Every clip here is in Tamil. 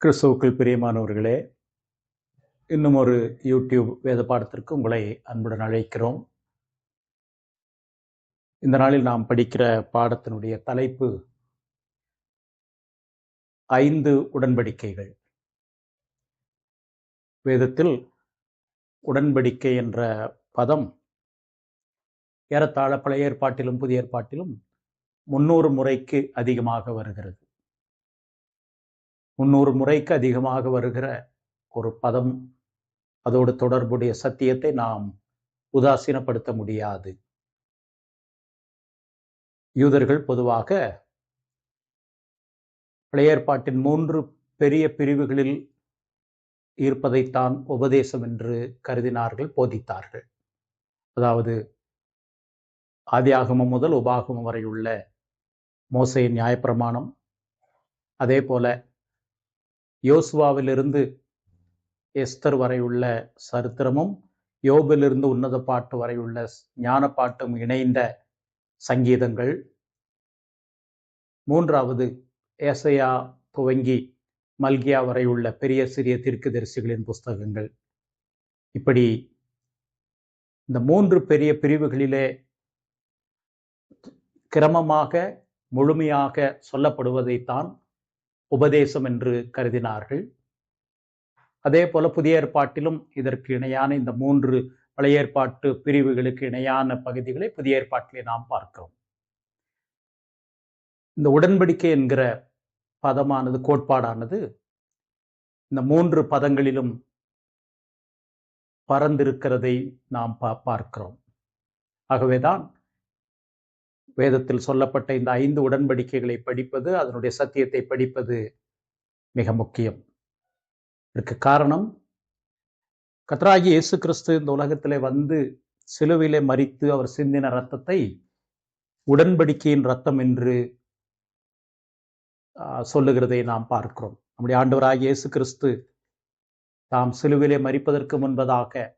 கிறிஸ்துவுக்குள் பிரியமானவர்களே, இன்னும் ஒரு யூடியூப் வேத பாடத்திற்கு உங்களை அன்புடன் அழைக்கிறோம். இந்த நாளில் நாம் படிக்கிற பாடத்தினுடைய தலைப்பு 5 உடன்படிக்கைகள். வேதத்தில் உடன்படிக்கை என்ற பதம் ஏறத்தாழ பழைய ஏற்பாட்டிலும் புதிய ஏற்பாட்டிலும் 300 முறைக்கு அதிகமாக வருகிறது. 300 முறைக்கு அதிகமாக வருகிற ஒரு பதம், அதோடு தொடர்புடைய சத்தியத்தை நாம் உதாசீனப்படுத்த முடியாது. யூதர்கள் பொதுவாக பழைய ஏற்பாட்டின் 3 பெரிய பிரிவுகளில் இருப்பதைத்தான் உபதேசம் என்று கருதினார்கள், போதித்தார்கள். அதாவது ஆதியாகமம் முதல் உபாகமம் வரை உள்ள மோசேயின் நியாயப்பிரமாணம், அதே போல யோசுவாவிலிருந்து எஸ்தர் வரை உள்ள சரித்திரமும், யோபிலிருந்து உன்னத பாட்டு வரை உள்ள ஞான பாட்டும் இணைந்த சங்கீதங்கள், மூன்றாவது ஏசாயா துவங்கி மல்கியா வரை உள்ள பெரிய சிறிய தீர்க்கதரிசிகளின் புஸ்தகங்கள். இப்படி இந்த 3 பெரிய பிரிவுகளிலே கிரமமாக முழுமையாக சொல்லப்படுவதைத்தான் உபதேசம் என்று கருதினார்கள். அதே போல புதிய ஏற்பாட்டிலும் இதற்கு இணையான இந்த 3 பழைய ஏற்பாட்டு பிரிவுகளுக்கு இணையான பகுதிகளை புதிய ஏற்பாட்டிலே நாம் பார்க்கிறோம். இந்த உடன்படிக்கை என்கிற பதமானது, கோட்பாடானது இந்த 3 பதங்களிலும் பரந்திருக்கிறதை நாம் பார்க்கிறோம். ஆகவேதான் வேதத்தில் சொல்லப்பட்ட இந்த 5 உடன்படிக்கைகளை படிப்பது, அதனுடைய சத்தியத்தை படிப்பது மிக முக்கியம். இதற்கு காரணம், கர்த்தராகிய இயேசு கிறிஸ்து இந்த உலகத்திலே வந்து சிலுவையிலே மரித்து அவர் சிந்தின இரத்தத்தை உடன்படிக்கையின் இரத்தம் என்று சொல்லுகிறதை நாம் பார்க்கிறோம். நம்முடைய ஆண்டவராகிய இயேசு கிறிஸ்து தாம் சிலுவையிலே மரிப்பதற்கு முன்பதாக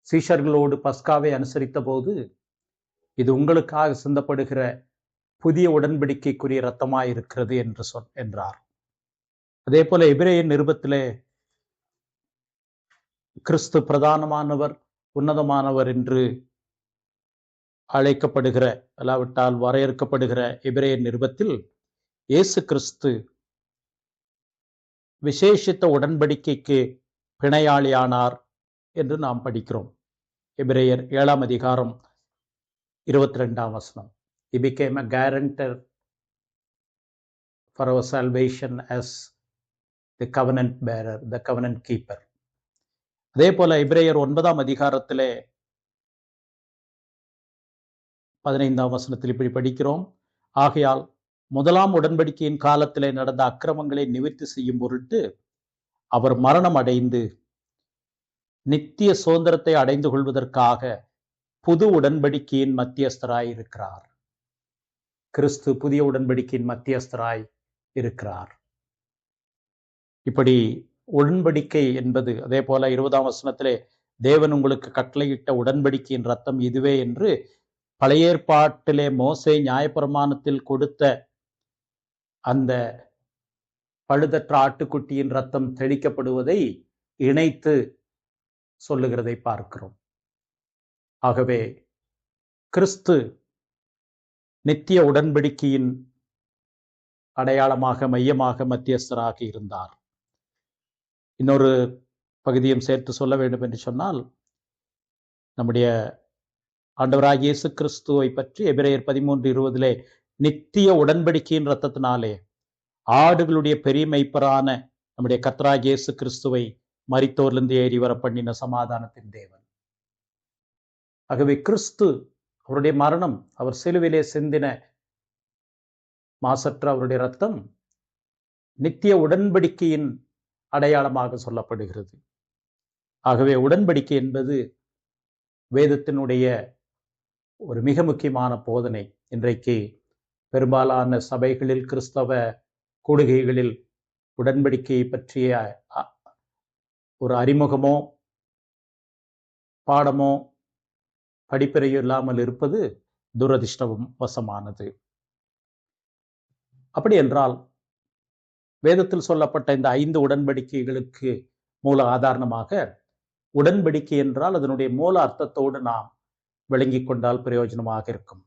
சீஷர்களோடு பஸ்காவை அனுசரித்த போது, இது உங்களுக்காக சிந்தப்படுகிற புதிய உடன்படிக்கைக்குரிய இரத்தமாய் இருக்கிறது என்று என்றார். அதே போல எபிரேயர் நிருபத்திலே கிறிஸ்து பிரதானமானவர், உன்னதமானவர் என்று அழைக்கப்படுகிற, அல்லாவிட்டால் வரையறுக்கப்படுகிற எபிரேயர் நிருபத்தில் இயேசு கிறிஸ்து விசேஷித்த உடன்படிக்கைக்கு பிணையாளியானார் என்று நாம் படிக்கிறோம். எபிரேயர் 7ஆம் அதிகாரம் 22ஆம் வசனம். He became a guarantor for our salvation as the covenant bearer, the covenant keeper. அதே போல எபிரேயர் 9ஆம் அதிகாரத்திலே 15ஆம் வசனத்தில் இப்படி படிக்கிறோம். ஆகையால் முதலாம் உடன்படிக்கையின் காலத்திலே நடந்த அக்கிரமங்களை நிவர்த்தி செய்யும் பொருட்டு அவர் மரணம் அடைந்து நித்திய சுதந்திரத்தை அடைந்து கொள்வதற்காக புது உடன்படிக்கையின் மத்தியஸ்தராய் இருக்கிறார். கிறிஸ்து புதிய உடன்படிக்கையின் மத்தியஸ்தராய் இருக்கிறார். இப்படி உடன்படிக்கை என்பது, அதே போல 20ஆம் வசனத்திலே தேவன் உங்களுக்கு கட்டளையிட்ட உடன்படிக்கையின் ரத்தம் இதுவே என்று பழைய ஏற்பாட்டிலே மோசே நியாயப்பிரமாணத்தில் கொடுத்த அந்த பழுதற்ற ஆட்டுக்குட்டியின் ரத்தம் தெளிக்கப்படுவதை இணைத்து சொல்லுகிறதை பார்க்கிறோம். ஆகவே கிறிஸ்து நித்திய உடன்படிக்கையின் அடையாளமாக, மையமாக, மத்தியஸ்தராக இருந்தார். இன்னொரு பகுதியும் சேர்த்து சொல்ல வேண்டும் என்று சொன்னால், நம்முடைய ஆண்டவராகிய இயேசு கிறிஸ்துவை பற்றி எபிரேயர் 13:20 நித்திய உடன்படிக்கையின் இரத்தத்தினாலே ஆடுகளுடைய பெரிய மெய்ப்பரான நம்முடைய கர்த்தராகிய இயேசு கிறிஸ்துவை மரித்தோரிலிருந்து ஏறி வர பண்ணின சமாதானத்தின் தேவன். ஆகவே கிறிஸ்து, அவருடைய மரணம், அவர் சிலுவிலே சிந்தின மாசற்ற அவருடைய இரத்தம் நித்திய உடன்படிக்கையின் அடையாளமாக சொல்லப்படுகிறது. ஆகவே உடன்படிக்கை என்பது வேதத்தினுடைய ஒரு மிக முக்கியமான போதனை. இன்றைக்கு பெரும்பாலான சபைகளில், கிறிஸ்தவ கூடுகைகளில் உடன்படிக்கையை பற்றிய ஒரு அறிமுகமோ பாடமோ படிப்பினையோ இல்லாமல் இருப்பது துரதிர்ஷ்டவசமானது. அப்படி என்றால் வேதத்தில் சொல்லப்பட்ட இந்த 5 உடன்படிக்கைகளுக்கு மூல ஆதாரணமாக உடன்படிக்கை என்றால் அதனுடைய மூல அர்த்தத்தோடு நாம் விளங்கிக் கொண்டால் பிரயோஜனமாக இருக்கும்.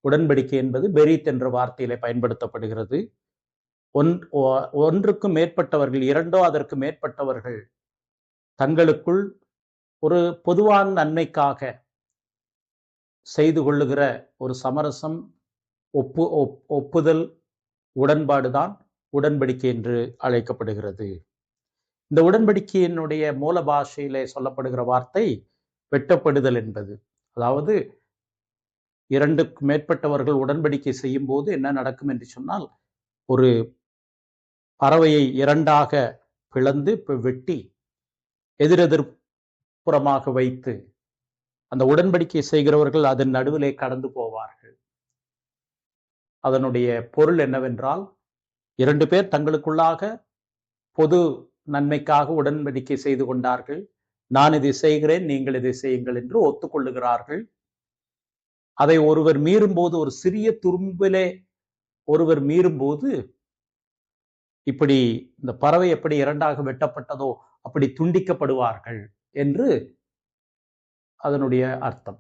உடன்படிக்கை என்பது பெரீத் என்ற வார்த்தையிலே பயன்படுத்தப்படுகிறது. ஒன்றுக்கும் மேற்பட்டவர்கள், 2 அதற்கு மேற்பட்டவர்கள் தங்களுக்குள் ஒரு பொதுவான நன்மைக்காக செய்து கொள்ளுகிற ஒரு சமரசம், ஒப்புதல், உடன்பாடுதான் உடன்படிக்கை என்று அழைக்கப்படுகிறது. இந்த உடன்படிக்கையினுடைய மூல பாஷையிலே சொல்லப்படுகிற வார்த்தை வெட்டப்படுதல் என்பது. அதாவது 2க்கு மேற்பட்டவர்கள் உடன்படிக்கை செய்யும் போது என்ன நடக்கும் என்று சொன்னால், ஒரு பறவையை 2ஆக பிளந்து வெட்டி எதிரெதிர்ப்புறமாக வைத்து அந்த உடன்படிக்கை செய்கிறவர்கள் அதன் நடுவிலே கடந்து போவார்கள். அதனுடைய பொருள் என்னவென்றால், 2 பேர் தங்களுக்குள்ளாக பொது நன்மைக்காக உடன்படிக்கை செய்து கொண்டார்கள். நான் இதை செய்கிறேன், நீங்கள் இதை செய்யுங்கள் என்று ஒத்துக்கொள்ளுகிறார்கள். அதை ஒருவர் மீறும்போது, ஒரு சிறிய துரும்பிலே ஒருவர் மீறும்போது, இப்படி இந்த பறவை எப்படி 2ஆக வெட்டப்பட்டதோ அப்படி துண்டிக்கப்படுவார்கள் என்று அதனுடைய அர்த்தம்.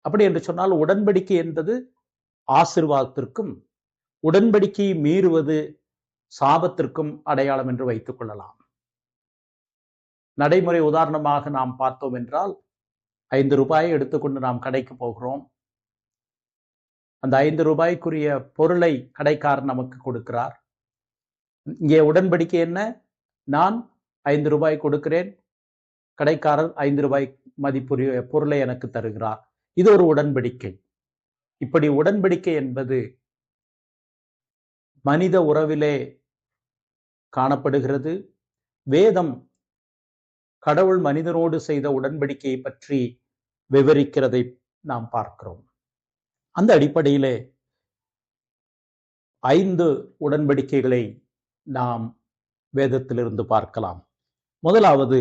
அப்படி என்று சொன்னால், உடன்படிக்கை என்பது ஆசீர்வாதத்திற்கும், உடன்படிக்கையை மீறுவது சாபத்திற்கும் அடையாளம் என்று வைத்துக் கொள்ளலாம். நடைமுறை உதாரணமாக நாம் பார்த்தோம் என்றால், 5 ரூபாயை எடுத்துக்கொண்டு நாம் கடைக்கு போகிறோம். அந்த 5 ரூபாய்க்குரிய பொருளை கடைக்காரர் நமக்கு கொடுக்கிறார். இங்கே உடன்படிக்கை என்ன? நான் 5 ரூபாய் கொடுக்கிறேன், கடைக்காரர் 5 ரூபாய் மதிப்புரிய பொருளை எனக்கு தருகிறார். இது ஒரு உடன்படிக்கை. இப்படி உடன்படிக்கை என்பது மனித உறவிலே காணப்படுகிறது. வேதம் கடவுள் மனிதனோடு செய்த உடன்படிக்கையை பற்றி விவரிக்கிறதை நாம் பார்க்கிறோம். அந்த அடிப்படையிலே 5 உடன்படிக்கைகளை நாம் வேதத்திலிருந்து பார்க்கலாம். முதலாவது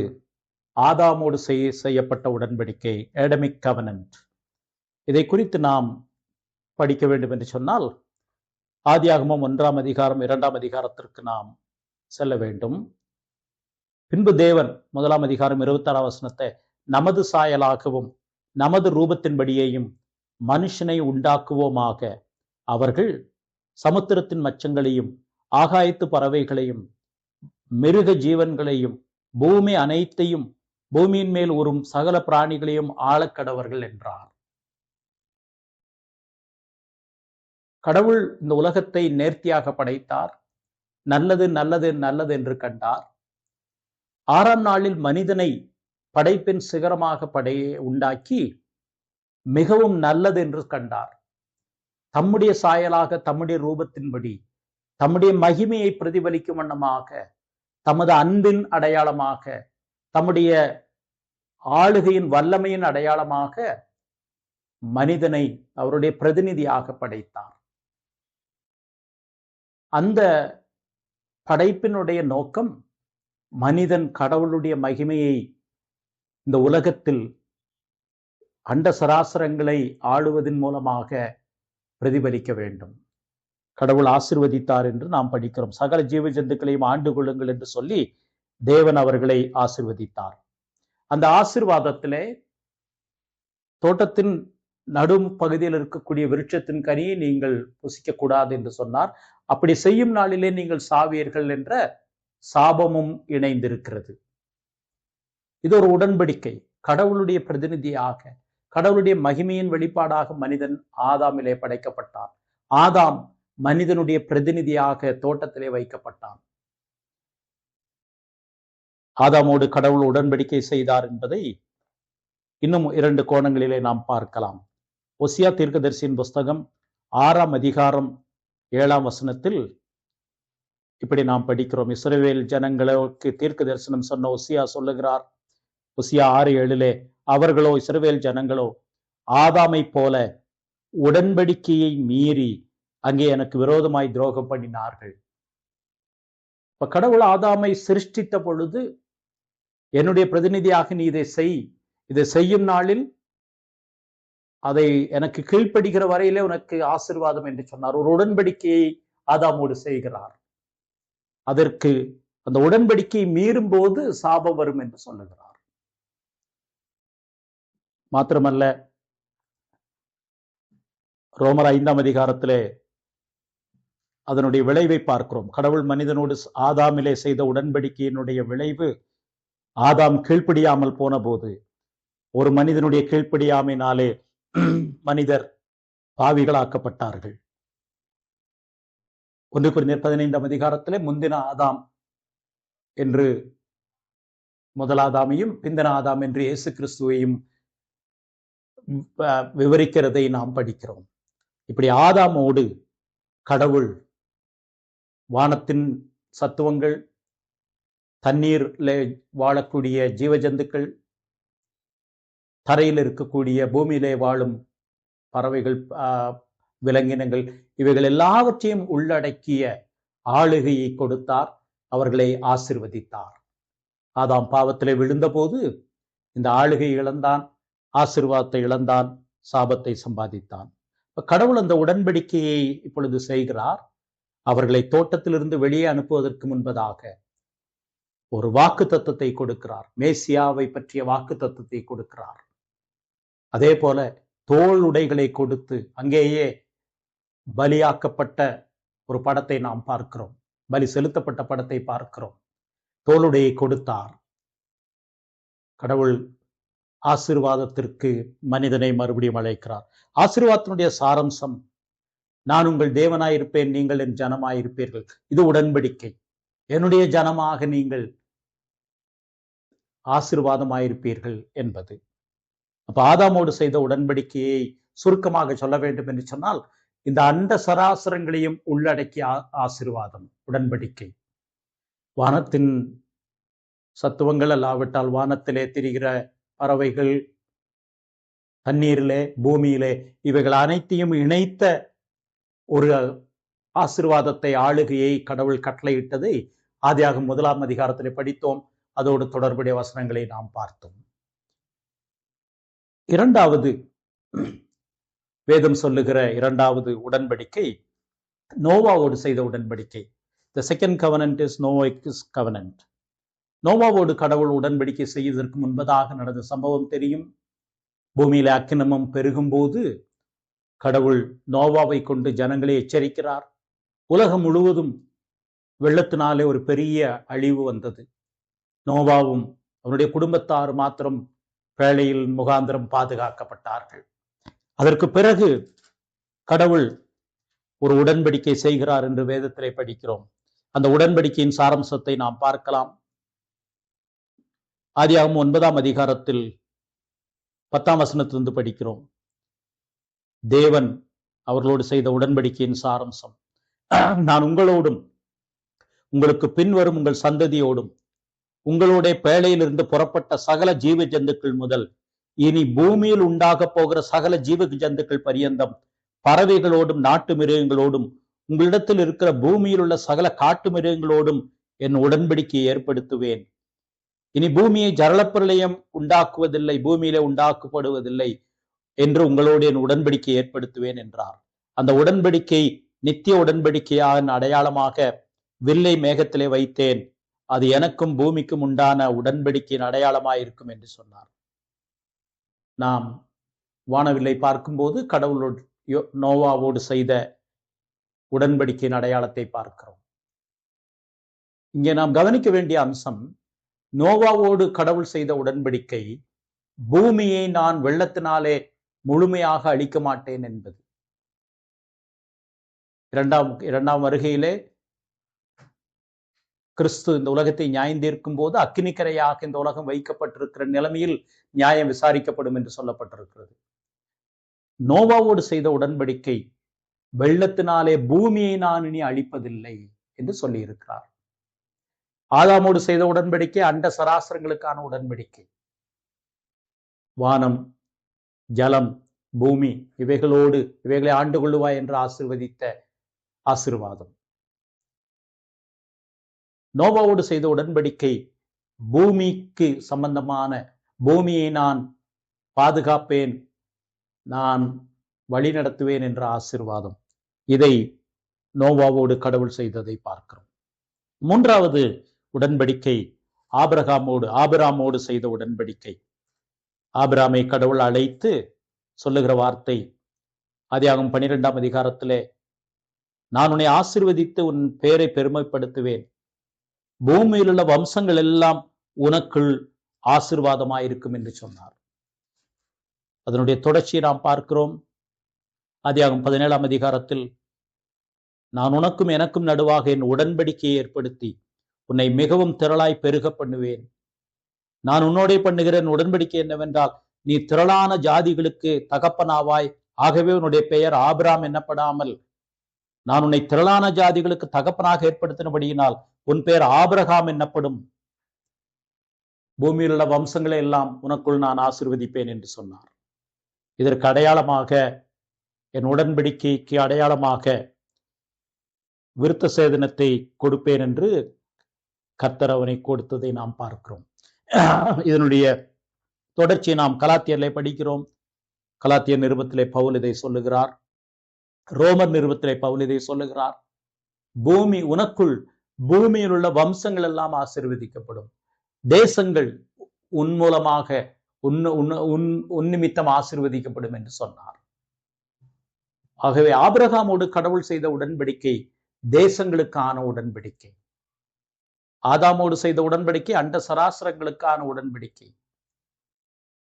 ஆதாமோடு செய்யப்பட்ட உடன்படிக்கை, ஆடமிக் கவனன்ட். இதை குறித்து நாம் படிக்க வேண்டும் என்று சொன்னால், ஆதியாகமம் 1ஆம் அதிகாரம் 2ஆம் அதிகாரத்திற்கு நாம் செல்ல வேண்டும். பின்பு தேவன் 1ஆம் அதிகாரம் 26ஆம் வசனத்தை, நமது சாயலாகவும் நமது ரூபத்தின்படியேயும் மனுஷனை உண்டாக்குவோமாக, அவர்கள் சமுத்திரத்தின் மச்சங்களையும் ஆகாயத்து பறவைகளையும் மிருக ஜீவன்களையும் பூமி அனைத்தையும் பூமியின் மேல் உறும் சகல பிராணிகளையும் ஆளக்கடவர்கள் என்றார். கடவுள் இந்த உலகத்தை நேர்த்தியாக படைத்தார். நல்லது நல்லது நல்லது என்று கண்டார். 6ஆம் நாளில் மனிதனை படைப்பின் சிகரமாக உண்டாக்கி மிகவும் நல்லது என்று கண்டார். தம்முடைய சாயலாக, தம்முடைய ரூபத்தின்படி, தம்முடைய மகிமையை பிரதிபலிக்கும் வண்ணமாக, தமது அன்பின் அடையாளமாக, தம்முடைய ஆளுகையின் வல்லமையின் அடையாளமாக மனிதனை அவருடைய பிரதிநிதியாக படைத்தார். அந்த படைப்பினுடைய நோக்கம் மனிதன் கடவுளுடைய மகிமையை இந்த உலகத்தில் அண்ட சராசரங்களை ஆளுவதன் மூலமாக பிரதிபலிக்க வேண்டும். கடவுள் ஆசீர்வதித்தார் என்று நாம் படிக்கிறோம். சகல ஜீவ ஜந்துக்களையும் ஆண்டு கொள்ளுங்கள் என்று சொல்லி தேவன் அவர்களை ஆசீர்வதித்தார். அந்த ஆசீர்வாதத்திலே தோட்டத்தின் நடும் பகுதியில் இருக்கக்கூடிய விருட்சத்தின் கனியை நீங்கள் புசிக்க கூடாது என்று சொன்னார். அப்படி செய்யும் நாளிலே நீங்கள் சாவீர்கள் என்ற சாபமும் இணைந்திருக்கிறது. இது ஒரு உடன்படிக்கை. கடவுளுடைய பிரதிநிதியாக, கடவுளுடைய மகிமையின் வெளிப்பாடாக மனிதன் ஆதாமிலே படைக்கப்பட்டான். ஆதாம் மனிதனுடைய பிரதிநிதியாக தோட்டத்திலே வைக்கப்பட்டான். ஆதாமோடு கடவுள் உடன்படிக்கை செய்தார் என்பதை இன்னும் 2 கோணங்களிலே நாம் பார்க்கலாம். ஒசியா தீர்க்கதரிசியின் புஸ்தகம் 6ஆம் அதிகாரம் 7ஆம் வசனத்தில் இப்படி நாம் படிக்கிறோம். இஸ்ரவேல் ஜனங்களுக்கு தீர்க்க தரிசனம் சொன்ன ஒசியா சொல்லுகிறார். ஒசியா 6:7, அவர்களோ, இஸ்ரவேல் ஜனங்களோ ஆதாமை போல உடன்படிக்கையை மீறி அங்கே எனக்கு விரோதமாய் துரோகம் பண்ணினார்கள். இப்ப கடவுள் ஆதாமை சிருஷ்டித்த பொழுது, என்னுடைய பிரதிநிதியாக நீ இதை செய்யும் நாளில் அதை எனக்கு கீழ்ப்படுகிற வரையிலே உனக்கு ஆசீர்வாதம் என்று சொன்னார். ஒரு உடன்படிக்கையை ஆதாமோடு செய்கிறார். அதற்கு அந்த உடன்படிக்கை மீறும் போது சாபம் வரும் என்று சொல்லுகிறார். மாத்திரமல்ல, ரோமர் 5ஆம் அதிகாரத்திலே அதனுடைய விளைவை பார்க்கிறோம். கடவுள் மனிதனோடு ஆதாமிலே செய்த உடன்படிக்கையினுடைய விளைவு, ஆதாம் கீழ்ப்படியாமல் போன போது, ஒரு மனிதனுடைய கீழ்ப்படியாமையினாலே மனிதர் பாவிகளாக்கப்பட்டார்கள். 1 கொரிந்தியர் 15ஆம் அதிகாரத்திலே முந்தின ஆதாம் என்று முதலாதாமையும் பிந்தின ஆதாம் என்று இயேசு கிறிஸ்துவையும் விவரிக்கிறதை நாம் படிக்கிறோம். இப்படி ஆதாமோடு கடவுள் வானத்தின் சத்துவங்கள், தண்ணீர்ல வாழக்கூடிய ஜீவஜந்துக்கள், தரையில் இருக்கக்கூடிய பூமியிலே வாழும் பறவைகள், விலங்கினங்கள், இவைகள் எல்லாவற்றையும் உள்ளடக்கிய ஆளுகையை கொடுத்தார். அவர்களை ஆசிர்வதித்தார். ஆதாம் பாவத்திலே விழுந்த போது இந்த ஆளுகை இழந்தான், ஆசீர்வாதத்தை இழந்தான், சாபத்தை சம்பாதித்தான். கடவுள் அந்த உடன்படிக்கையை இப்பொழுது செய்கிறார். அவர்களை தோட்டத்திலிருந்து வெளியே அனுப்புவதற்கு முன்பதாக ஒரு வாக்கு தத்தத்தை கொடுக்கிறார். மேசியாவை பற்றிய வாக்கு தத்தத்தை கொடுக்கிறார். அதே போல தோல் உடைகளை கொடுத்து அங்கேயே பலியாக்கப்பட்ட ஒரு படத்தை நாம் பார்க்கிறோம். பலி செலுத்தப்பட்ட படத்தை பார்க்கிறோம். தோளுடையை கொடுத்தார். கடவுள் ஆசீர்வாதத்திற்கு மனிதனை மறுபடியும் அழைக்கிறார். ஆசீர்வாதத்தினுடைய சாரம்சம், நான் உங்கள் தேவனாயிருப்பேன், நீங்கள் என் ஜனமாயிருப்பீர்கள். இது உடன்படிக்கை. என்னுடைய ஜனமாக நீங்கள் ஆசீர்வாதமாயிருப்பீர்கள் என்பது. அப்ப ஆதாமோடு செய்த உடன்படிக்கையை சுருக்கமாக சொல்ல வேண்டும் என்று சொன்னால், இந்த அண்ட சராசரங்களையும் உள்ளடக்கிய ஆசீர்வாதம் உடன்படிக்கை. வானத்தின் சத்துவங்கள் அல்லாவிட்டால் வானத்திலே திரிகிற பறவைகள், தண்ணீரிலே, பூமியிலே, இவைகள் அனைத்தையும் இணைத்த ஒரு ஆசீர்வாதத்தை, ஆளுகையை கடவுள் கட்டளையிட்டதை ஆதியாகமம் 1ஆம் அதிகாரத்திலே படித்தோம். அதோடு தொடர்புடைய வசனங்களை நாம் பார்த்தோம். இரண்டாவது வேதம் சொல்லுகிற இரண்டாவது உடன்படிக்கை நோவாவோடு செய்த உடன்படிக்கை. The second covenant is Noah's covenant. நோவாவோடு கடவுள் உடன்படிக்கை செய்வதற்கு முன்பதாக நடந்த சம்பவம் தெரியும். பூமியில அக்கினமம் பெருகும் போது கடவுள் நோவாவை கொண்டு ஜனங்களை எச்சரிக்கிறார். உலகம் முழுவதும் வெள்ளத்தினாலே ஒரு பெரிய அழிவு வந்தது. நோவாவும் அவருடைய குடும்பத்தார் மாத்திரம் பேழையில் முகாந்திரம் பாதுகாக்கப்பட்டார்கள். அதற்கு பிறகு கடவுள் ஒரு உடன்படிக்கை செய்கிறார் என்று வேதத்திலே படிக்கிறோம். அந்த உடன்படிக்கையின் சாரம்சத்தை நாம் பார்க்கலாம். ஆதியாகமம் 9ஆம் அதிகாரத்தில் 10ஆம் வசனத்திலிருந்து படிக்கிறோம். தேவன் அவர்களோடு செய்த உடன்படிக்கையின் சாரம்சம், நான் உங்களோடும் உங்களுக்கு பின்வரும் உங்கள் சந்ததியோடும் உங்களுடைய பேழையிலிருந்து புறப்பட்ட சகல ஜீவ ஜந்துக்கள் முதல் இனி பூமியில் உண்டாக போகிற சகல ஜீவ ஜந்துக்கள் பரியந்தம் பறவைகளோடும் நாட்டு மிருகங்களோடும் உங்களிடத்தில் இருக்கிற பூமியில் உள்ள சகல காட்டு மிருகங்களோடும் என் உடன்படிக்கையை ஏற்படுத்துவேன். இனி பூமியை ஜலப்பிரளயம் உண்டாக்குவதில்லை, பூமியிலே உண்டாக்கப்படுவதில்லை என்று உங்களோடு என் உடன்படிக்கையை ஏற்படுத்துவேன் என்றார். அந்த உடன்படிக்கை நித்திய உடன்படிக்கையான அடையாளமாக வில்லை மேகத்திலே வைத்தேன், அது எனக்கும் பூமிக்கும் உண்டான உடன்படிக்கையின் அடையாளமாயிருக்கும் என்று சொன்னார். நாம் வானவில்லை பார்க்கும்போது கடவுளோடு நோவாவோடு செய்த உடன்படிக்கையின் அடையாளத்தை பார்க்கிறோம். இங்கே நாம் கவனிக்க வேண்டிய அம்சம், நோவாவோடு கடவுள் செய்த உடன்படிக்கை பூமியை நான் வெள்ளத்தினாலே முழுமையாக அழிக்க மாட்டேன் என்பது. இரண்டாம் வருகையிலே கிறிஸ்து இந்த உலகத்தை நியாயந்தீர்க்கும் போது அக்கினிக்கரையாக இந்த உலகம் வைக்கப்பட்டிருக்கிற நிலைமையில் நியாயம் விசாரிக்கப்படும் என்று சொல்லப்பட்டிருக்கிறது. நோவாவோடு செய்த உடன்படிக்கை வெள்ளத்தினாலே பூமியை நான் இனி அழிப்பதில்லை என்று சொல்லி இருக்கிறார். ஆதாமோடு செய்த உடன்படிக்கை அண்ட சராசரங்களுக்கான உடன்படிக்கை. வானம், ஜலம், பூமி இவைகளோடு இவைகளை ஆண்டு கொள்ளுவாய் என்று ஆசீர்வதித்த ஆசீர்வாதம். நோவாவோடு செய்த உடன்படிக்கை பூமிக்கு சம்பந்தமான, பூமியை நான் பாதுகாப்பேன், நான் வழி நடத்துவேன் என்ற ஆசீர்வாதம். இதை நோவாவோடு கடவுள் செய்ததை பார்க்கிறோம். மூன்றாவது உடன்படிக்கை ஆபிரகாமோடு செய்த உடன்படிக்கை. ஆபிராமை கடவுள் அழைத்து சொல்லுகிற வார்த்தை ஆதியாகமம் 12ஆம் அதிகாரத்திலே, நான் உன்னை ஆசீர்வதித்து உன் பெயரை பெருமைப்படுத்துவேன், பூமியில் உள்ள வம்சங்கள் எல்லாம் உனக்குள் ஆசீர்வாதமாயிருக்கும் என்று சொன்னார். அதனுடைய தொடர்ச்சியை நாம் பார்க்கிறோம். ஆதியாகமம் 17ஆம் அதிகாரத்தில், நான் உனக்கும் எனக்கும் நடுவாக என் உடன்படிக்கையை ஏற்படுத்தி உன்னை மிகவும் திரளாய் பெருக பண்ணுவேன். நான் உன்னோடே பண்ணுகிற உடன்படிக்கை என்னவென்றால், நீ திரளான ஜாதிகளுக்கு தகப்பனாவாய். ஆகவே உன்னுடைய பெயர் ஆபிராம் என்னப்படாமல் நான் உன்னை திரளான ஜாதிகளுக்கு தகப்பனாக ஏற்படுத்தினபடியினால் உன் பெயர் ஆபிரகாம் என்னப்படும். பூமியில் உள்ள வம்சங்களை எல்லாம் உனக்குள் நான் ஆசீர்வதிப்பேன் என்று சொன்னார். இதற்கு அடையாளமாக, என் உடன்படிக்கைக்கு அடையாளமாக விருத்த சேதனத்தை கொடுப்பேன் என்று கர்த்தர் அவனை கொடுத்ததை நாம் பார்க்கிறோம். இதனுடைய தொடர்ச்சியை நாம் கலாத்தியர்ல படிக்கிறோம். கலாத்தியர் நிருபத்திலே பவுல் இதை சொல்லுகிறார். ரோமர் நிருபத்திலே பவுல் இதை சொல்லுகிறார். உனக்குள் பூமியில் உள்ள வம்சங்கள் எல்லாம் ஆசீர்வதிக்கப்படும், தேசங்கள் உன் மூலமாக உன் நிமித்தம் ஆசீர்வதிக்கப்படும் என்று சொன்னார். ஆகவே ஆபிரகாமோடு கடவுள் செய்த உடன்படிக்கை தேசங்களுக்கான உடன்படிக்கை. ஆதாமோடு செய்த உடன்படிக்கை அண்ட சராசரங்களுக்கான உடன்படிக்கை.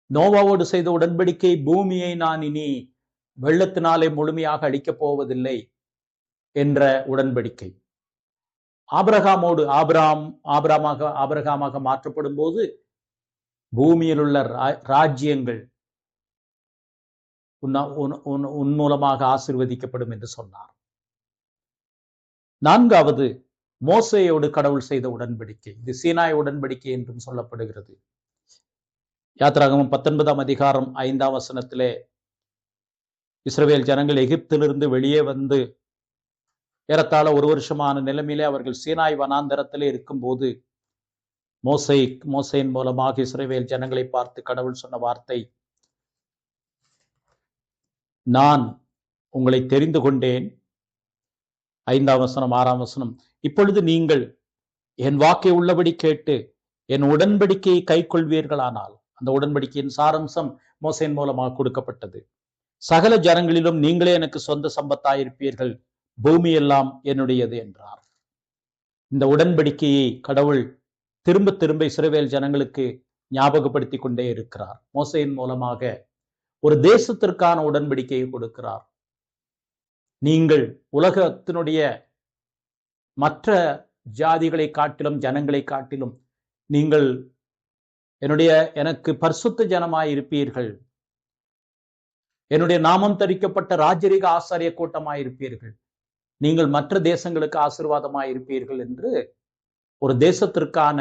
நோவாவோடு செய்த உடன்படிக்கை, பூமியை நான் இனி வெள்ளத்தினாலே முழுமையாக அழிக்கப் போவதில்லை என்ற உடன்படிக்கை. ஆபிரகாமாக மாற்றப்படும் போது பூமியில் உள்ள ராஜ்யங்கள் உன் மூலமாக ஆசீர்வதிக்கப்படும் என்று சொன்னார். நான்காவது, மோசேயோடு கடவுள் செய்த உடன்படிக்கை. இது சீனாய் உடன்படிக்கை என்றும் சொல்லப்படுகிறது. யாத்திராகமம் 19ஆம் அதிகாரம் 5ஆம் வசனத்திலே, இஸ்ரவேல் ஜனங்கள் எகிப்திலிருந்து வெளியே வந்து ஏறத்தாழ 1 வருஷமான நிலைமையிலே அவர்கள் சீனாய் வனாந்தரத்திலே இருக்கும் போது மோசேயின் மூலமாக இஸ்ரவேல் ஜனங்களை பார்த்து கடவுள் சொன்ன வார்த்தை, நான் உங்களை தெரிந்து கொண்டேன். 5ஆம் வசனம் 6ஆம் வசனம், இப்பொழுது நீங்கள் என் வாக்கை உள்ளபடி கேட்டு என் உடன்படிக்கையை கை கொள்வீர்களானால். அந்த உடன்படிக்கையின் சாரம்சம் மோசேயின் மூலமாக கொடுக்கப்பட்டது. சகல ஜனங்களிலும் நீங்களே எனக்கு சொந்த சம்பத்தாயிருப்பீர்கள், பூமி எல்லாம் என்னுடையது என்றார். இந்த உடன்படிக்கையை கடவுள் திரும்ப திரும்ப இஸ்ரவேல் ஜனங்களுக்கு ஞாபகப்படுத்தி கொண்டே இருக்கிறார். மோசேயின் மூலமாக ஒரு தேசத்திற்கான உடன்படிக்கையை கொடுக்கிறார். நீங்கள் உலகத்தினுடைய மற்ற ஜாதிகளை காட்டிலும் ஜனங்களை காட்டிலும் நீங்கள் எனக்கு பரிசுத்த ஜனமாய் இருப்பீர்கள், என்னுடைய நாமம் தரிக்கப்பட்ட ராஜரீக ஆசாரிய கூட்டமாய் இருப்பீர்கள், நீங்கள் மற்ற தேசங்களுக்கு ஆசீர்வாதமாய் இருப்பீர்கள் என்று ஒரு தேசத்திற்கான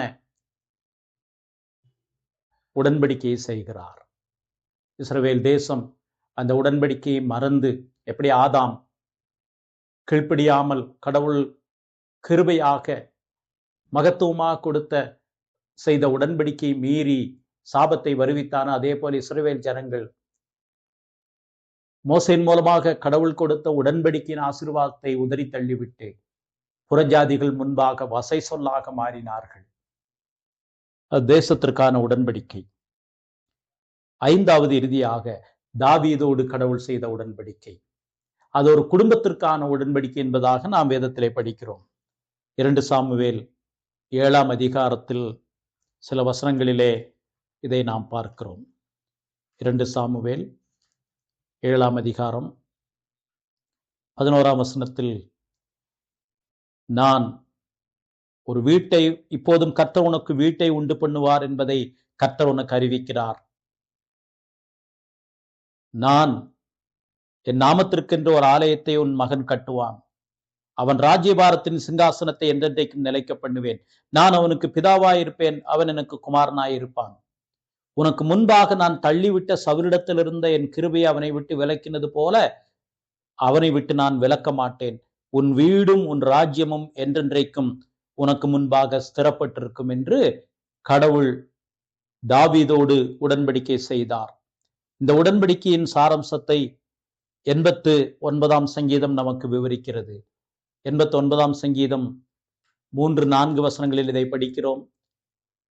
உடன்படிக்கையை செய்கிறார். இஸ்ரவேல் தேசம் அந்த உடன்படிக்கையை மறந்து, எப்படி ஆதாம் கீழ்ப்படியாமல் கடவுள் கிருபையாக மகத்துவமாக செய்த உடன்படிக்கையை மீறி சாபத்தை வருவித்தான, அதே போல இஸ்ரவேல் ஜனங்கள் மோசேயின் மூலமாக கடவுள் கொடுத்த உடன்படிக்கையின் ஆசீர்வாதத்தை உதறி தள்ளிவிட்டு புறஜாதிகள் முன்பாக வசை சொல்லாக மாறினார்கள். தேசத்திற்கான உடன்படிக்கை. 5வது இறுதியாக தாவீதோடு கடவுள் செய்த உடன்படிக்கை. அது ஒரு குடும்பத்திற்கான உடன்படிக்கை என்பதாக நாம் வேதத்திலே படிக்கிறோம். 2 சாமுவேல் 7ஆம் அதிகாரத்தில் சில வசனங்களிலே இதை நாம் பார்க்கிறோம். 2 சாமுவேல் 7ஆம் அதிகாரம் 11ஆம் வசனத்தில், நான் ஒரு வீட்டை, இப்போதும் கர்த்தர் உனக்கு வீட்டை உண்டு பண்ணுவார் என்பதை கர்த்தர் உனக்கு அறிவிக்கிறார். நான் என் நாமத்திற்கென்று ஒரு ஆலயத்தை உன் மகன் கட்டுவான், அவன் ராஜ்யபாரத்தின் சிங்காசனத்தை என்றென்றைக்கும் நிலைக்க பண்ணுவேன், நான் அவனுக்கு பிதாவாயிருப்பேன், அவன் எனக்கு குமாரனாயிருப்பான். உனக்கு முன்பாக நான் தள்ளிவிட்ட சவுலிடத்தில் இருந்த என் கிருபையை அவனை விட்டு விலக்கினது போல அவனை விட்டு நான் விலக்க மாட்டேன். உன் வீடும் உன் ராஜ்யமும் என்றென்றைக்கும் உனக்கு முன்பாக ஸ்திரப்பட்டிருக்கும் என்று கடவுள் தாவீதோடு உடன்படிக்கை செய்தார். இந்த உடன்படிக்கையின் சாரம்சத்தை 89ஆம் சங்கீதம் நமக்கு விவரிக்கிறது. 89ஆம் சங்கீதம் 3-4 வசனங்களில் இதை படிக்கிறோம்.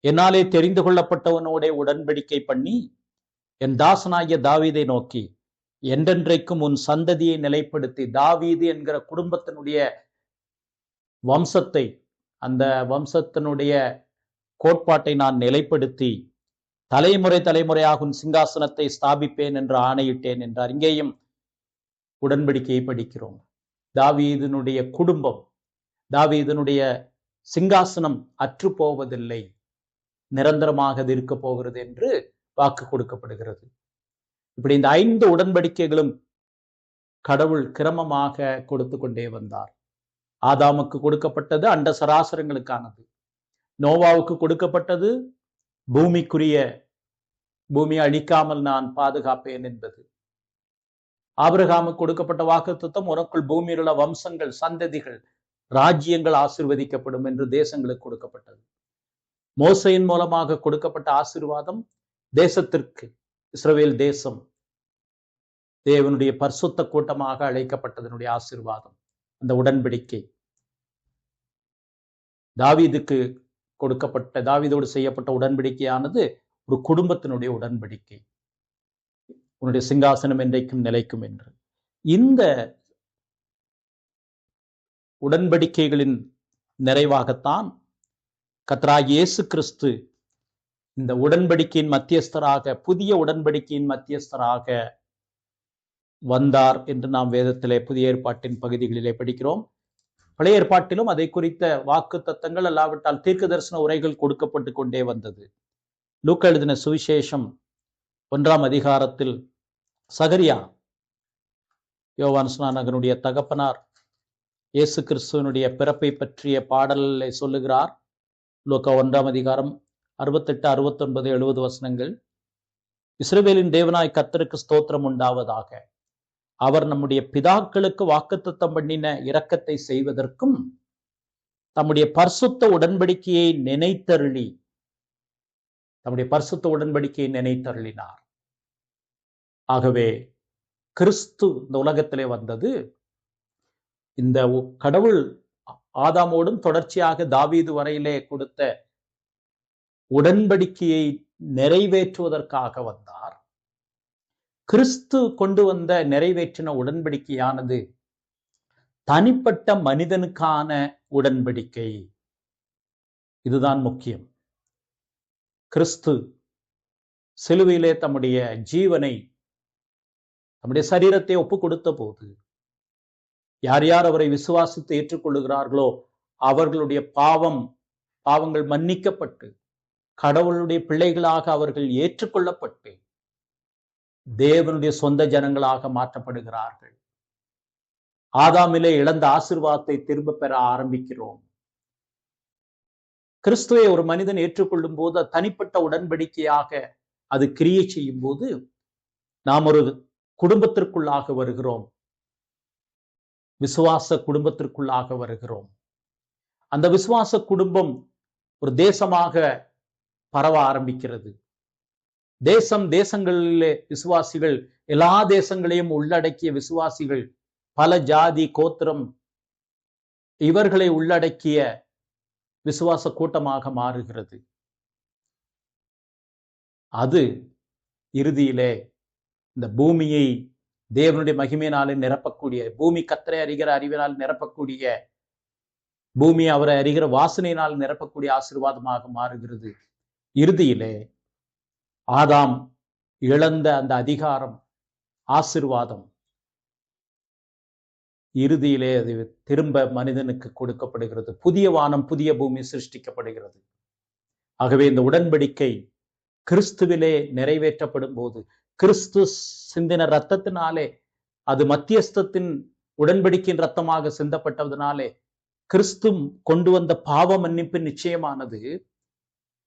என்னாலே தெரிந்து கொள்ளப்பட்டவனோட உடன்படிக்கை பண்ணி என் தாசனாகிய தாவீதை நோக்கி என்றென்றைக்கும் உன் சந்ததியை நிலைப்படுத்தி, தாவீது என்கிற குடும்பத்தினுடைய வம்சத்தை, அந்த வம்சத்தினுடைய கோட்பாட்டை நான் நிலைப்படுத்தி தலைமுறை தலைமுறையாக உன் சிங்காசனத்தை ஸ்தாபிப்பேன் என்று ஆணையிட்டேன் என்றார். இங்கேயும் உடன்படிக்கையை படிக்கிறோம். தாவீதினுடைய குடும்பம், தாவீதினுடைய சிங்காசனம் அற்று போவதில்லை, நிரந்தரமாக அது இருக்க போகிறது என்று வாக்கு கொடுக்கப்படுகிறது. இப்படி இந்த 5 உடன்படிக்கைகளும் கடவுள் கிரமமாக கொடுத்து கொண்டே வந்தார். ஆதாமுக்கு கொடுக்கப்பட்டது அண்ட சராசரங்களுக்கானது. நோவாவுக்கு கொடுக்கப்பட்டது பூமிக்குரிய, பூமியை அழிக்காமல் நான் பாதுகாப்பேன் என்பது. ஆபிரகாமுக்கு கொடுக்கப்பட்ட வாக்குத்தத்தம், உனக்குள் பூமியில் உள்ள வம்சங்கள், சந்ததிகள், ராஜ்யங்கள் ஆசீர்வதிக்கப்படும் என்று தேசங்களுக்கு கொடுக்கப்பட்டது. மோசையின் மூலமாக கொடுக்கப்பட்ட ஆசீர்வாதம் தேசத்திற்கு, இஸ்ரவேல் தேசம் தேவனுடைய பரிசுத்த கூட்டமாக அழைக்கப்பட்டதனுடைய ஆசீர்வாதம், அந்த உடன்படிக்கை. தாவீதுக்கு கொடுக்கப்பட்ட, தாவீதோடு செய்யப்பட்ட உடன்படிக்கையானது ஒரு குடும்பத்தினுடைய உடன்படிக்கை. உன்னுடைய சிங்காசனம் என்றைக்கும் நிலைக்கும் என்று. இந்த உடன்படிக்கைகளின் நிறைவாகத்தான் கர்த்தராகிய இயேசு கிறிஸ்து இந்த உடன்படிக்கையின் மத்தியஸ்தராக, புதிய உடன்படிக்கையின் மத்தியஸ்தராக வந்தார் என்று நாம் வேதத்திலே புதிய ஏற்பாட்டின் பகுதிகளிலே படிக்கிறோம். பழைய ஏற்பாட்டிலும் அதை குறித்த வாக்கு தத்தங்கள் அல்லாவிட்டால் தீர்க்க தரிசன உரைகள் கொடுக்கப்பட்டு கொண்டே வந்தது. லூக்கா எழுதின சுவிசேஷம் 1ஆம் அதிகாரத்தில் சகரியா, யோவான் ஸ்நானகனுடைய தகப்பனார், இயேசு கிறிஸ்துவனுடைய பிறப்பை பற்றிய பாடலை சொல்லுகிறார். லூக்கா 1ஆம் அதிகாரம் 68, 69, 70 வசனங்கள். இஸ்ரவேலின் தேவனாய் கர்த்தருக்கு ஸ்தோத்திரம் உண்டாவதாக. அவர் நம்முடைய பிதாக்களுக்கு வாக்குத்தத்தம் பண்ணின இரக்கத்தை செய்வதற்கும் தம்முடைய பரிசுத்த உடன்படிக்கையை நினைத்தருளி, தம்முடைய பரிசுத்த உடன்படிக்கையை நினைத்தருளினார். ஆகவே கிறிஸ்து இந்த உலகத்திலே வந்தது இந்த கடவுள் ஆதாமோடும் தொடர்ச்சியாக தாவீது வரையிலே கொடுத்த உடன்படிக்கையை நிறைவேற்றுவதற்காக வந்தார். கிறிஸ்து கொண்டு வந்த நிறைவேற்றின உடன்படிக்கையானது தனிப்பட்ட மனிதனுக்கான உடன்படிக்கை. இதுதான் முக்கியம். கிறிஸ்து சிலுவையிலே தம்முடைய ஜீவனை, தம்முடைய சரீரத்தை ஒப்பு கொடுத்த போது யார் யார் அவரை விசுவாசித்து ஏற்றுக்கொள்ளுகிறார்களோ அவர்களுடைய பாவங்கள் மன்னிக்கப்பட்டு கடவுளுடைய பிள்ளைகளாக அவர்கள் ஏற்றுக்கொள்ளப்பட்டு தேவனுடைய சொந்த ஜனங்களாக மாற்றப்படுகிறார்கள். ஆதாமிலே இழந்த ஆசீர்வாதத்தை திரும்ப பெற ஆரம்பிக்கிறோம். கிறிஸ்துவை ஒரு மனிதன் ஏற்றுக்கொள்ளும் போது தனிப்பட்ட உடன்படிக்கையாக அது கிரியை செய்யும் போது நாம் ஒரு குடும்பத்திற்குள்ளாக வருகிறோம், விசுவாச குடும்பத்திற்குள்ளாக வருகிறோம். அந்த விசுவாச குடும்பம் ஒரு தேசமாக பரவ ஆரம்பிக்கிறது. தேசங்களிலே விசுவாசிகள், எல்லா தேசங்களையும் உள்ளடக்கிய விசுவாசிகள், பல ஜாதி கோத்திரம் இவர்களை உள்ளடக்கிய விசுவாச கூட்டமாக மாறுகிறது. அது இறுதியிலே இந்த பூமியை தேவனுடைய மகிமையினாலே நிரப்பக்கூடிய, பூமி கர்த்தரை அறிகிற அறிவினால் நிரப்பக்கூடிய, பூமி அவரை அறிகிற வாசனையினால் நிரப்பக்கூடிய ஆசீர்வாதமாக மாறுகிறது. இறுதியிலே ஆதாம் இழந்த அந்த அதிகாரம், ஆசீர்வாதம் இறுதியிலே அது திரும்ப மனிதனுக்கு கொடுக்கப்படுகிறது. புதிய வானம் புதிய பூமி சிருஷ்டிக்கப்படுகிறது. ஆகவே இந்த உடன்படிக்கை கிறிஸ்துவிலே நிறைவேற்றப்படும் போது, கிறிஸ்து சிந்தின இரத்தத்தினாலே, அது மத்தியஸ்தத்தின் உடன்படிக்கையின் இரத்தமாக சிந்தப்பட்டதனாலே கிறிஸ்து கொண்டு வந்த பாவ மன்னிப்பு நிச்சயமானது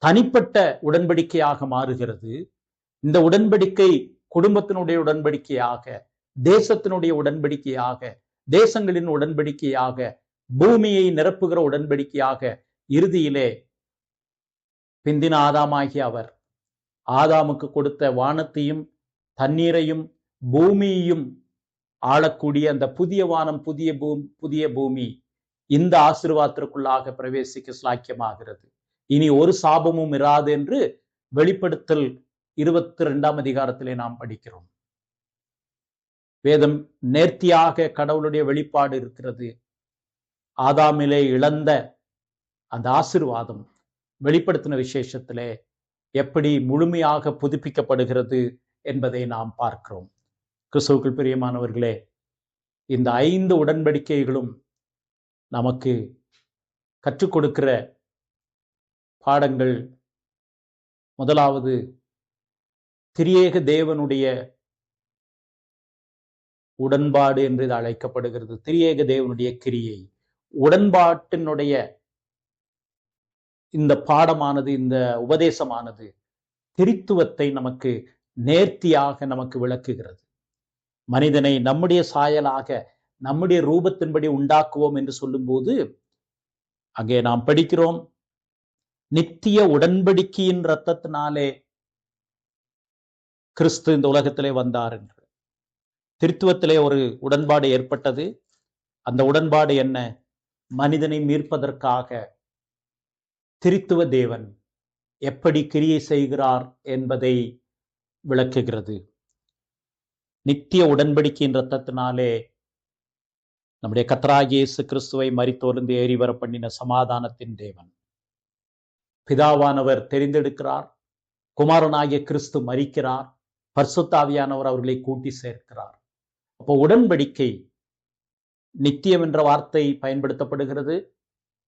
தனிப்பட்ட உடன்படிக்கையாக மாறுகிறது. இந்த உடன்படிக்கை குடும்பத்தினுடைய உடன்படிக்கையாக, தேசத்தினுடைய உடன்படிக்கையாக, தேசங்களின் உடன்படிக்கையாக, பூமியை நிரப்புகிற உடன்படிக்கையாக, இறுதியிலே பிந்தின ஆதாமாகிய அவர் ஆதாமுக்கு கொடுத்த வானத்தையும் தண்ணீரையும் பூமியையும் ஆளக்கூடிய அந்த புதிய வானம் புதிய பூமி இந்த ஆசீர்வாதத்திற்குள்ளாக பிரவேசிக்க ஸ்லாக்கியமாகிறது. இனி ஒரு சாபமும் இராது என்று வெளிப்படுத்தல் 22ஆம் அதிகாரத்திலே நாம் படிக்கிறோம். வேதம் நேர்த்தியாக கடவுளுடைய வெளிப்பாடு இருக்கிறது. ஆதாமிலே இழந்த அந்த ஆசீர்வாதம் வெளிப்படுத்தின விசேஷத்திலே எப்படி முழுமையாக புதுப்பிக்கப்படுகிறது என்பதை நாம் பார்க்கிறோம். கிறிஸ்துவுக்குள் பிரியமானவர்களே, இந்த 5 உடன்படிக்கைகளும் நமக்கு கற்றுக் கொடுக்கிற பாடங்கள், முதலாவது திரியேக தேவனுடைய உடன்பாடு என்று இது அழைக்கப்படுகிறது. திரியேக தேவனுடைய கிரியை, உடன்பாட்டினுடைய இந்த பாடமானது, இந்த உபதேசமானது திரித்துவத்தை நமக்கு நேர்த்தியாக நமக்கு விளக்குகிறது. மனிதனை நம்முடைய சாயலாக நம்முடைய ரூபத்தின்படி உண்டாக்குவோம் என்று சொல்லும்போது அங்கே நாம் படிக்கிறோம், நித்திய உடன்படிக்கையின் இரத்தத்தினாலே கிறிஸ்து இந்த உலகத்திலே வந்தார் என்று. திருத்துவத்திலே ஒரு உடன்பாடு ஏற்பட்டது. அந்த உடன்பாடு என்ன? மனிதனை மீட்பதற்காக திருத்துவ தேவன் எப்படி கிரியை செய்கிறார் என்பதை விளக்குகிறது. நித்திய உடன்படிக்கையின் இரத்தத்தினாலே நம்முடைய கர்த்தராகிய இயேசு கிறிஸ்துவை மரித்தோர்ந்து ஏறி வர பண்ணின சமாதானத்தின் தேவன் பிதாவானவர் தெரிந்தெடுக்கிறார். குமாரனாகிய கிறிஸ்து மரிக்கிறார். பரிசுத்த ஆவியானவர் அவர்களை கூட்டி சேர்க்கிறார். அப்போ உடன்படிக்கை நித்தியம் என்ற வார்த்தை பயன்படுத்தப்படுகிறது.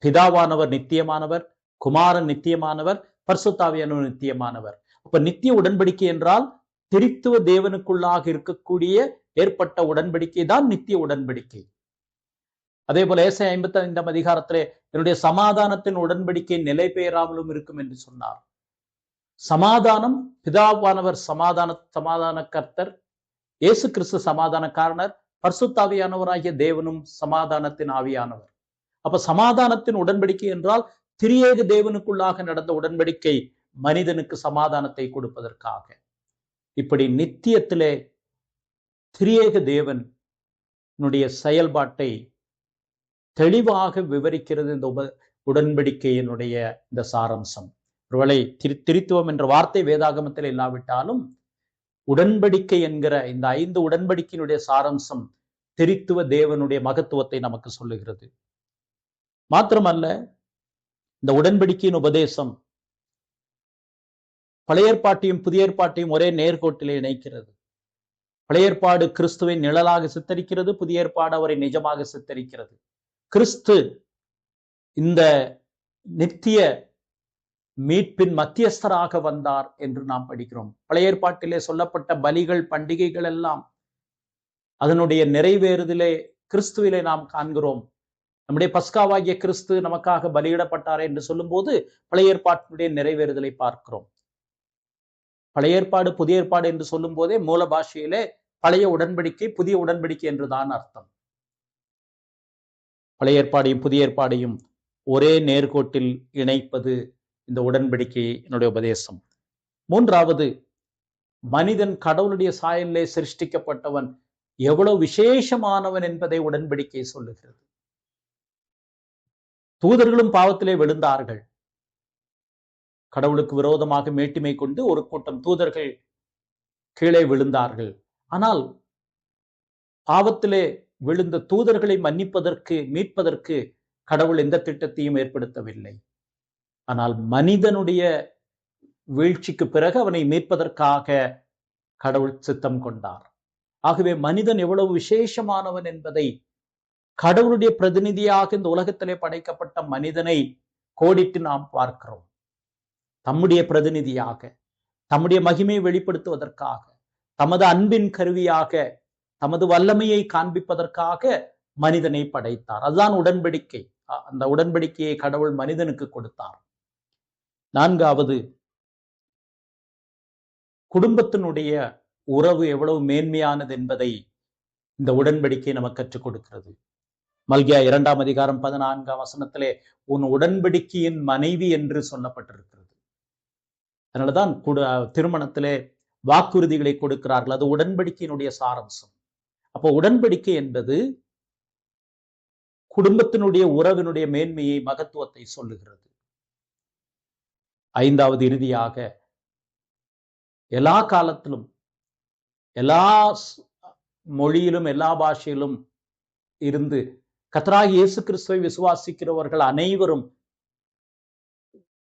பிதாவானவர் நித்தியமானவர், குமாரன் நித்தியமானவர், பரிசுத்த ஆவியானவர் நித்தியமானவர். அப்ப நித்திய உடன்படிக்கை என்றால் திரித்துவ தேவனுக்குள்ளாக இருக்கக்கூடிய ஏற்பட்ட உடன்படிக்கை தான் நித்திய உடன்படிக்கை. அதே போல ஏசாயா 55ஆம் அதிகாரத்திலே என்னுடைய சமாதானத்தின் உடன்படிக்கை நிலை பெயராமலும் இருக்கும் என்று சொன்னார். சமாதானம், பிதாவானவர் சமாதான கர்த்தர், இயேசு கிறிஸ்து சமாதான காரணர், பரிசுத்த ஆவியானவராகிய தேவனும் சமாதானத்தின் ஆவியானவர். அப்ப சமாதானத்தின் உடன்படிக்கை என்றால் திரியேக தேவனுக்குள்ளாக நடந்த உடன்படிக்கை, மனிதனுக்கு சமாதானத்தை கொடுப்பதற்காக. இப்படி நித்தியத்திலே திரியேக தேவனுடைய செயல்பாட்டை தெளிவாக விவரிக்கிறது இந்த உடன்படிக்கையினுடைய இந்த சாரம்சம். ஒருவேளை திரித்துவம் என்ற வார்த்தை வேதாகமத்தில் இல்லாவிட்டாலும் உடன்படிக்கை என்கிற இந்த 5 உடன்படிக்கையினுடைய சாரம்சம் திரித்துவ தேவனுடைய மகத்துவத்தை நமக்கு சொல்லுகிறது. மாத்திரமல்ல, இந்த உடன்படிக்கையின் உபதேசம் பழைய ஏற்பாட்டையும் புதிய ஏற்பாட்டையும் ஒரே நேர்கோட்டிலே இணைக்கிறது. பழைய ஏற்பாடு கிறிஸ்துவை நிழலாக சித்தரிக்கிறது, புதிய ஏற்பாடு அவரை நிஜமாக சித்தரிக்கிறது. கிறிஸ்து இந்த நித்திய மீட்பின் மத்தியஸ்தராக வந்தார் என்று நாம் படிக்கிறோம். பழைய ஏற்பாட்டிலே சொல்லப்பட்ட பலிகள், பண்டிகைகள் எல்லாம் அதனுடைய நிறைவேறுதலே கிறிஸ்துவிலே நாம் காண்கிறோம். நம்முடைய பஸ்காவாகிய கிறிஸ்து நமக்காக பலியிடப்பட்டாரே என்று சொல்லும் போது பழைய ஏற்பாட்டினுடைய நிறைவேறுதலை பார்க்கிறோம். பழைய ஏற்பாடு புதிய ஏற்பாடு என்று சொல்லும் போதே மூல பாஷையிலே பழைய உடன்படிக்கை புதிய உடன்படிக்கை என்றுதான் அர்த்தம். பழைய ஏற்பாடையும் புதிய ஏற்பாடையும் ஒரே நேர்கோட்டில் இணைப்பது இந்த உடன்படிக்கையினுடைய உபதேசம். மூன்றாவது, மனிதன் கடவுளுடைய சாயலிலே சிருஷ்டிக்கப்பட்டவன், எவ்வளவு விசேஷமானவன் என்பதை உடன்படிக்கை சொல்லுகிறது. தூதர்களும் பாவத்திலே விழுந்தார்கள். கடவுளுக்கு விரோதமாக மேட்டிமை கொண்டு ஒரு கூட்டம் தூதர்கள் கீழே விழுந்தார்கள். ஆனால் பாவத்திலே விழுந்த தூதர்களை மன்னிப்பதற்கு, மீட்பதற்கு கடவுள் எந்த திட்டத்தையும் ஏற்படுத்தவில்லை. ஆனால் மனிதனுடைய வீழ்ச்சிக்கு பிறகு அவனை மீட்பதற்காக கடவுள் சித்தம் கொண்டார். ஆகவே மனிதன் எவ்வளவு விசேஷமானவன் என்பதை கடவுளுடைய பிரதிநிதியாக இந்த உலகத்திலே படைக்கப்பட்ட மனிதனை கோடிட்டு நாம் பார்க்கிறோம். தம்முடைய பிரதிநிதியாக, தம்முடைய மகிமையை வெளிப்படுத்துவதற்காக, தமது அன்பின் கருவியாக, தமது வல்லமையை காண்பிப்பதற்காக மனிதனை படைத்தார். அதுதான் உடன்படிக்கை. அந்த உடன்படிக்கையை கடவுள் மனிதனுக்கு கொடுத்தார். நான்காவது, குடும்பத்தினுடைய உறவு எவ்வளவு மேன்மையானது என்பதை இந்த உடன்படிக்கை நமக்கு கற்றுக் கொடுக்கிறது. மல்கியா 2ஆம் அதிகாரம் 14ஆம் வசனத்திலே உன் உடன்படிக்கையின் மனைவி என்று சொல்லப்பட்டிருக்கிறது. அதனாலதான் திருமணத்திலே வாக்குறுதிகளை கொடுக்கிறார்கள். அது உடன்படிக்கையினுடைய சாரம்சம். அப்போ உடன்படிக்கை என்பது குடும்பத்தினுடைய உறவினுடைய மேன்மையை, மகத்துவத்தை சொல்லுகிறது. ஐந்தாவது, இறுதியாக எல்லா காலத்திலும், எல்லா மொழியிலும், எல்லா பாஷையிலும் இருந்து கர்த்தராகிய இயேசு கிறிஸ்துவை விசுவாசிக்கிறவர்கள் அனைவரும்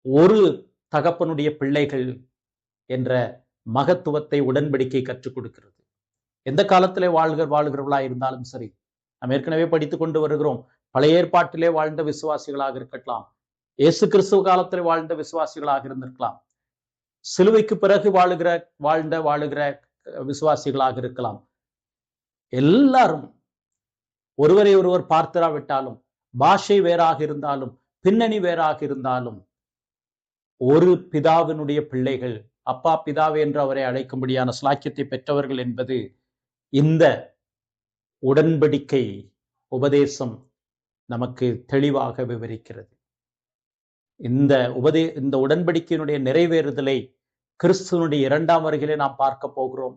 ஒரு தகப்பனுடைய பிள்ளைகள் என்ற மகத்துவத்தை உடன்படிக்கை கற்றுக் கொடுக்கிறது. எந்த காலத்திலே வாழ்கிறவர்களா இருந்தாலும் சரி, நாம் ஏற்கனவே படித்துக் கொண்டு வருகிறோம். பழைய ஏற்பாட்டிலே வாழ்ந்த விசுவாசிகளாக இருக்கலாம், இயேசு கிறிஸ்துவ காலத்திலே வாழ்ந்த விசுவாசிகளாக இருந்திருக்கலாம், சிலுவைக்கு பிறகு வாழுகிற விசுவாசிகளாக இருக்கலாம். எல்லாரும் ஒருவரை ஒருவர் பார்த்திராவிட்டாலும், பாஷை வேறாக இருந்தாலும், பின்னணி வேறாக இருந்தாலும், ஒரு பிதாவினுடைய பிள்ளைகள், அப்பா பிதாவே என்று அவரை அழைக்கும்படியான ஸ்லாக்கியத்தை பெற்றவர்கள் என்பது இந்த உடன்படிக்கை உபதேசம் நமக்கு தெளிவாக விவரிக்கிறது. இந்த உடன்படிக்கையினுடைய நிறைவேறுதலை கிறிஸ்துவனுடைய 2ஆம் வருகையிலே நாம் பார்க்க போகிறோம்.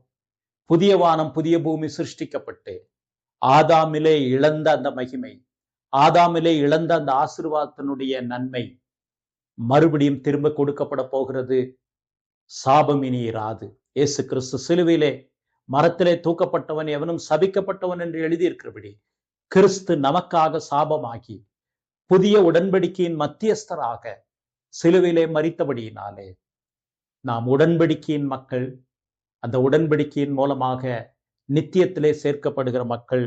புதிய வானம் புதிய பூமி சிருஷ்டிக்கப்பட்டு ஆதாமிலே இழந்த அந்த மகிமை, ஆதாமிலே இழந்த அந்த ஆசீர்வாதத்தினுடைய நன்மை மறுபடியும் திரும்ப கொடுக்கப்பட போகிறது. சாபம் இனி இராது. இயேசு கிறிஸ்து சிலுவையிலே மரத்திலே தூக்கப்பட்டவன் எவனும் சபிக்கப்பட்டவன் என்று எழுதியிருக்கிறபடி கிறிஸ்து நமக்காக சாபமாகி புதிய உடன்படிக்கையின் மத்தியஸ்தராக சிலுவையிலே மரித்தபடியினாலே நாம் உடன்படிக்கையின் மக்கள். அந்த உடன்படிக்கையின் மூலமாக நித்தியத்திலே சேர்க்கப்படுகிற மக்கள்.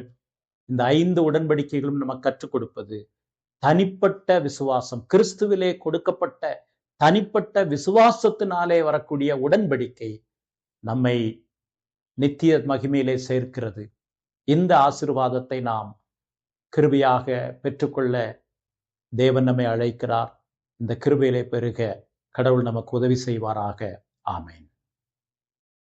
இந்த 5 உடன்படிக்கைகளும் நமக்கு கற்றுக் கொடுப்பது தனிப்பட்ட விசுவாசம், கிறிஸ்துவிலே கொடுக்கப்பட்ட தனிப்பட்ட விசுவாசத்தினாலே வரக்கூடிய உடன்படிக்கை நம்மை நித்திய மகிமையிலே சேர்க்கிறது. இந்த ஆசீர்வாதத்தை நாம் கிருபையாக பெற்றுக்கொள்ள தேவன் நம்மை அழைக்கிறார். இந்த கிருபையிலே பெருக கடவுள் நமக்கு உதவி செய்வாராக. ஆமென்.